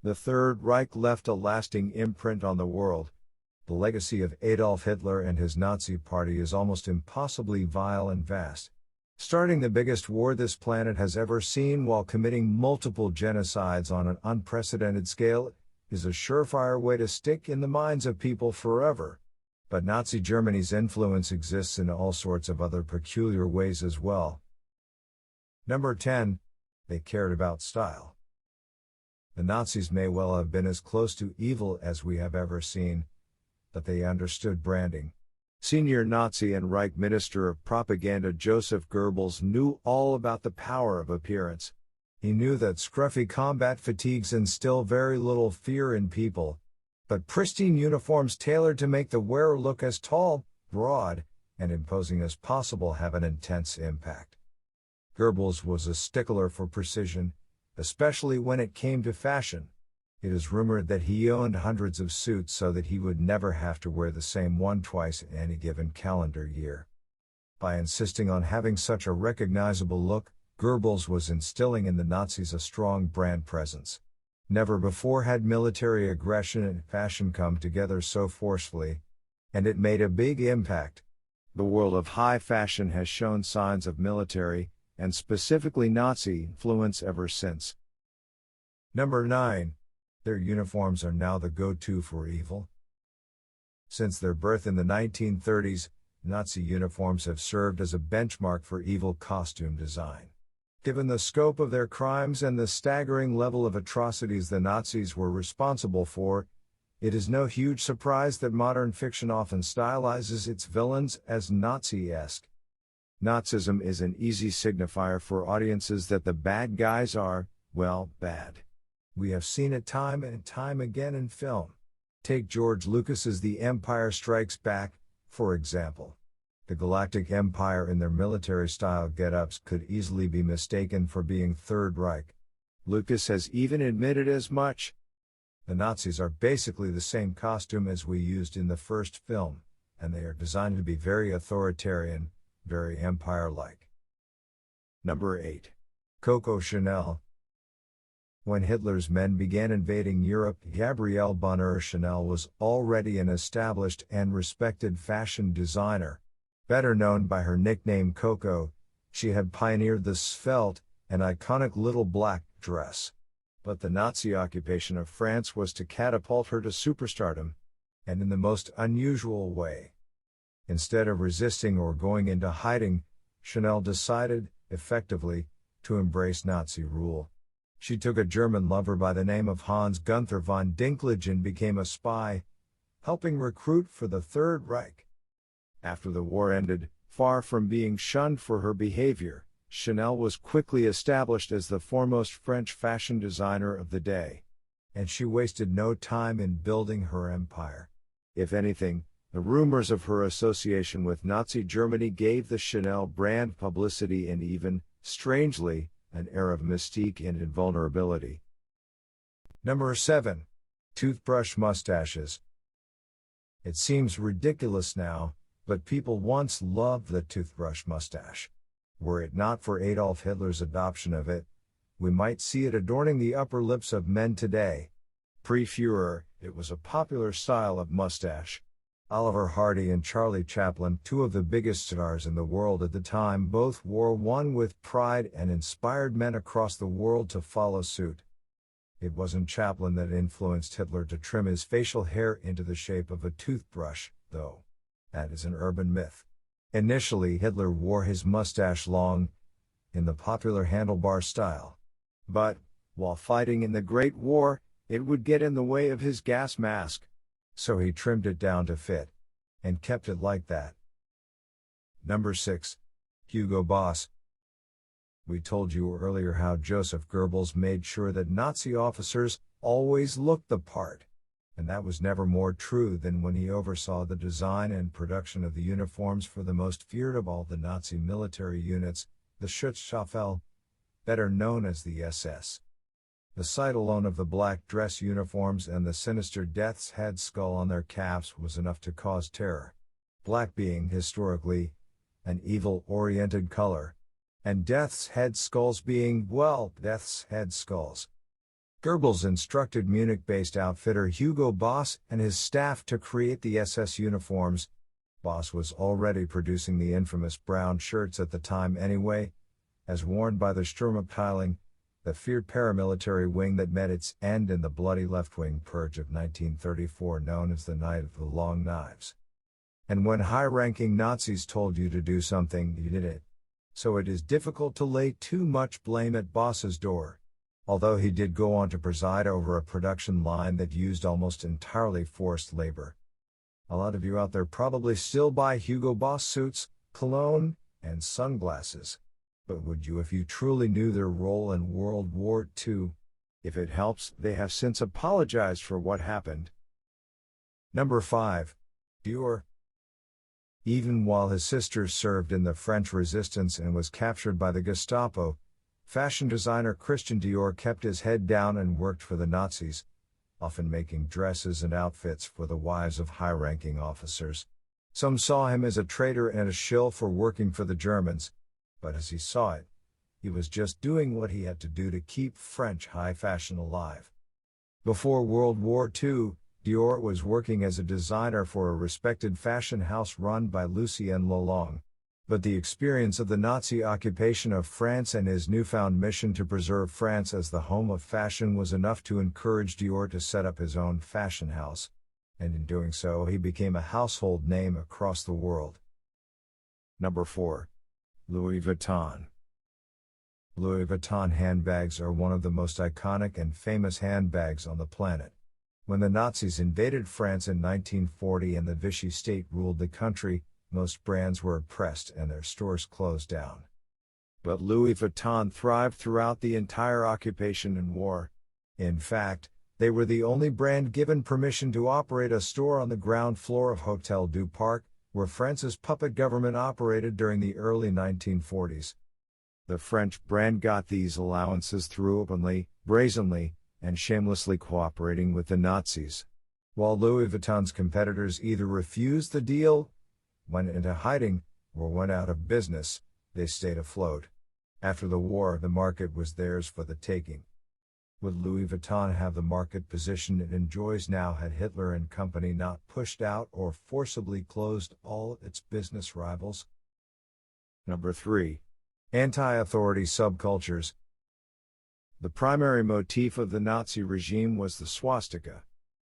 The Third Reich left a lasting imprint on the world. The legacy of Adolf Hitler and his Nazi party is almost impossibly vile and vast. Starting the biggest war this planet has ever seen while committing multiple genocides on an unprecedented scale is a surefire way to stick in the minds of people forever. But Nazi Germany's influence exists in all sorts of other peculiar ways as well. Number 10. They cared about style. The Nazis may well have been as close to evil as we have ever seen, but they understood branding. Senior Nazi and Reich Minister of Propaganda Joseph Goebbels knew all about the power of appearance. He knew that scruffy combat fatigues instill very little fear in people, but pristine uniforms tailored to make the wearer look as tall, broad, and imposing as possible have an intense impact. Goebbels was a stickler for precision, especially when it came to fashion. It is rumored that he owned hundreds of suits so that he would never have to wear the same one twice in any given calendar year. By insisting on having such a recognizable look, Goebbels was instilling in the Nazis a strong brand presence. Never before had military aggression and fashion come together so forcefully, and it made a big impact. The world of high fashion has shown signs of military, and specifically Nazi, influence ever since. Number 9. Their uniforms are now the go-to for evil. Since their birth in the 1930s, Nazi uniforms have served as a benchmark for evil costume design. Given the scope of their crimes and the staggering level of atrocities the Nazis were responsible for, it is no huge surprise that modern fiction often stylizes its villains as Nazi-esque. Nazism is an easy signifier for audiences that the bad guys are, well, bad. We have seen it time and time again in film. Take George Lucas's The Empire Strikes Back, for example. The Galactic Empire in their military-style get-ups could easily be mistaken for being Third Reich. Lucas has even admitted as much. The Nazis are basically the same costume as we used in the first film, and they are designed to be very authoritarian, very empire-like. Number 8. Coco Chanel. When Hitler's men began invading Europe, Gabrielle Bonheur Chanel was already an established and respected fashion designer. Better known by her nickname Coco, she had pioneered the svelte and iconic little black dress. But the Nazi occupation of France was to catapult her to superstardom, and in the most unusual way. Instead of resisting or going into hiding, Chanel decided, effectively, to embrace Nazi rule. She took a German lover by the name of Hans Gunther von Dinklage and became a spy, helping recruit for the Third Reich. After the war ended, far from being shunned for her behavior, Chanel was quickly established as the foremost French fashion designer of the day. And she wasted no time in building her empire. If anything, the rumors of her association with Nazi Germany gave the Chanel brand publicity and even, strangely, an air of mystique and invulnerability. Number 7. Toothbrush mustaches. It seems ridiculous now, but people once loved the toothbrush mustache. Were it not for Adolf Hitler's adoption of it, we might see it adorning the upper lips of men today. Pre-Führer, it was a popular style of mustache. Oliver Hardy and Charlie Chaplin, two of the biggest stars in the world at the time, both wore one with pride and inspired men across the world to follow suit. It wasn't Chaplin that influenced Hitler to trim his facial hair into the shape of a toothbrush, though. That is an urban myth. Initially, Hitler wore his mustache long, in the popular handlebar style. But, while fighting in the Great War, it would get in the way of his gas mask. So he trimmed it down to fit, and kept it like that. Number 6. Hugo Boss. We told you earlier how Joseph Goebbels made sure that Nazi officers always looked the part, and that was never more true than when he oversaw the design and production of the uniforms for the most feared of all the Nazi military units, the Schutzstaffel, better known as the SS. The sight alone of the black dress uniforms and the sinister death's head skull on their caps was enough to cause terror. Black being, historically, an evil-oriented color, and death's head skulls being, well, death's head skulls. Goebbels instructed Munich-based outfitter Hugo Boss and his staff to create the SS uniforms. Boss was already producing the infamous brown shirts at the time anyway, as worn by the Sturmabteilung, the feared paramilitary wing that met its end in the bloody left-wing purge of 1934 known as the Night of the Long Knives. And when high-ranking Nazis told you to do something, you did it. So it is difficult to lay too much blame at Boss's door. Although he did go on to preside over a production line that used almost entirely forced labor. A lot of you out there probably still buy Hugo Boss suits, cologne, and sunglasses. But would you if you truly knew their role in World War II? If it helps, they have since apologized for what happened. Number 5. Dior. Even while his sister served in the French resistance and was captured by the Gestapo, fashion designer Christian Dior kept his head down and worked for the Nazis, often making dresses and outfits for the wives of high-ranking officers. Some saw him as a traitor and a shill for working for the Germans, but as he saw it, he was just doing what he had to do to keep French high fashion alive. Before World War II, Dior was working as a designer for a respected fashion house run by Lucien Lelong. But the experience of the Nazi occupation of France and his newfound mission to preserve France as the home of fashion was enough to encourage Dior to set up his own fashion house, and in doing so he became a household name across the world. Number 4. Louis Vuitton. Louis Vuitton handbags are one of the most iconic and famous handbags on the planet. When the Nazis invaded France in 1940 and the Vichy state ruled the country, most brands were oppressed and their stores closed down. But Louis Vuitton thrived throughout the entire occupation and war. In fact, they were the only brand given permission to operate a store on the ground floor of Hôtel du Parc, where France's puppet government operated during the early 1940s. The French brand got these allowances through openly, brazenly, and shamelessly cooperating with the Nazis. While Louis Vuitton's competitors either refused the deal, went into hiding, or went out of business, they stayed afloat. After the war, the market was theirs for the taking. Would Louis Vuitton have the market position it enjoys now had Hitler and company not pushed out or forcibly closed all its business rivals? Number 3. Anti-authority subcultures. The primary motif of the Nazi regime was the swastika,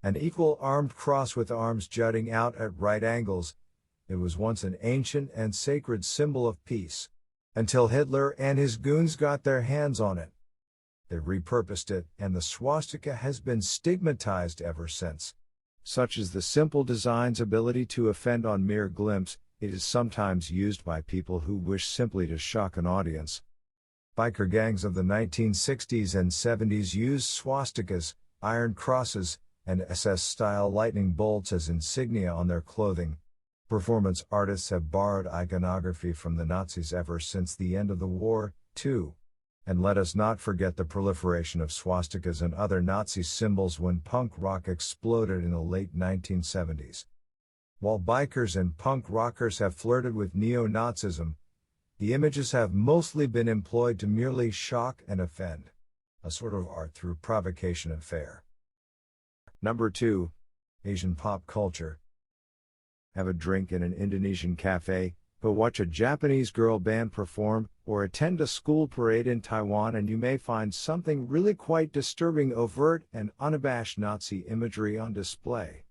an equal armed cross with arms jutting out at right angles. It was once an ancient and sacred symbol of peace, until Hitler and his goons got their hands on it. They repurposed it, and the swastika has been stigmatized ever since. Such is the simple design's ability to offend on mere glimpse, it is sometimes used by people who wish simply to shock an audience. Biker gangs of the 1960s and 70s used swastikas, iron crosses, and SS-style lightning bolts as insignia on their clothing. Performance artists have borrowed iconography from the Nazis ever since the end of the war, too. And let us not forget the proliferation of swastikas and other Nazi symbols when punk rock exploded in the late 1970s. While bikers and punk rockers have flirted with neo-Nazism, the images have mostly been employed to merely shock and offend. A sort of art through provocation affair. Number 2. Asian pop culture. Have a drink in an Indonesian cafe, but watch a Japanese girl band perform, or attend a school parade in Taiwan and you may find something really quite disturbing overt and unabashed Nazi imagery on display.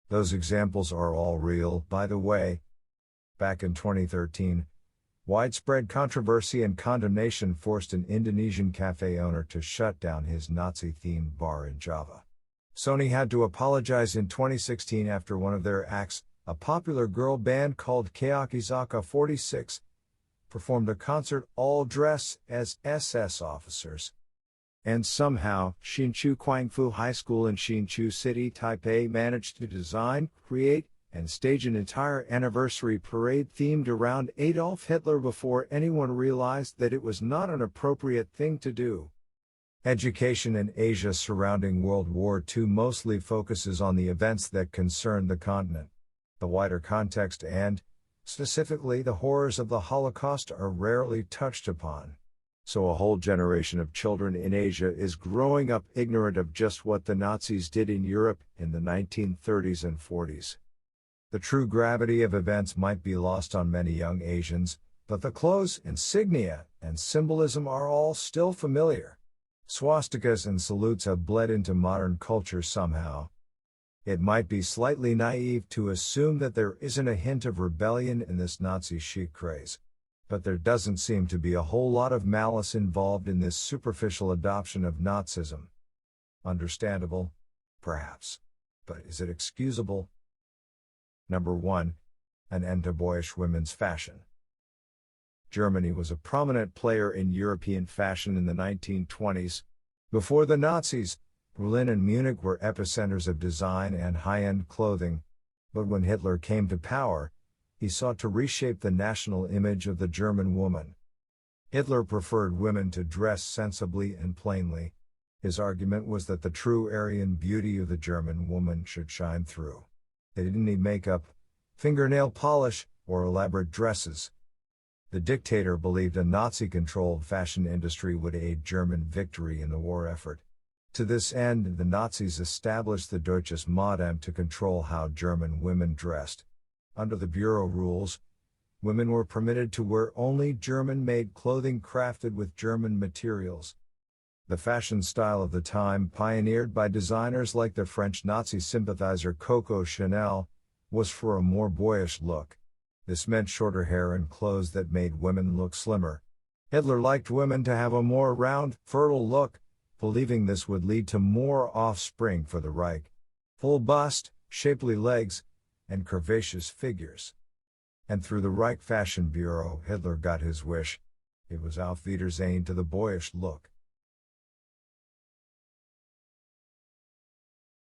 Those examples are all real, by the way. Back in 2013, widespread controversy and condemnation forced an Indonesian cafe owner to shut down his Nazi-themed bar in Java. Sony had to apologize in 2016 after one of their acts, a popular girl band called Keakizaka 46, performed a concert all dressed as SS officers. And somehow, Hsinchu Kwangfu High School in Hsinchu City, Taipei managed to design, create, and stage an entire anniversary parade themed around Adolf Hitler before anyone realized that it was not an appropriate thing to do. Education in Asia surrounding World War II mostly focuses on the events that concern the continent. The wider context and, specifically the horrors of the Holocaust, are rarely touched upon. So a whole generation of children in Asia is growing up ignorant of just what the Nazis did in Europe in the 1930s and 40s. The true gravity of events might be lost on many young Asians, but the clothes, insignia, and symbolism are all still familiar. Swastikas and salutes have bled into modern culture somehow. It might be slightly naive to assume that there isn't a hint of rebellion in this Nazi chic craze. But there doesn't seem to be a whole lot of malice involved in this superficial adoption of Nazism. Understandable? Perhaps. But is it excusable? Number 1. An end to boyish women's fashion. Germany was a prominent player in European fashion in the 1920s. Before the Nazis, Berlin and Munich were epicenters of design and high-end clothing. But when Hitler came to power, he sought to reshape the national image of the German woman. Hitler preferred women to dress sensibly and plainly. His argument was that the true Aryan beauty of the German woman should shine through. They didn't need makeup, fingernail polish, or elaborate dresses. The dictator believed a Nazi-controlled fashion industry would aid German victory in the war effort. To this end, the Nazis established the Deutsches Modeamt to control how German women dressed. Under the Bureau rules, women were permitted to wear only German-made clothing crafted with German materials. The fashion style of the time, pioneered by designers like the French Nazi sympathizer Coco Chanel, was for a more boyish look. This meant shorter hair and clothes that made women look slimmer. Hitler liked women to have a more round, fertile look, believing this would lead to more offspring for the Reich. Full bust, shapely legs, and curvaceous figures. And through the Reich Fashion Bureau, Hitler got his wish. It was Auf Wiedersehen to the boyish look.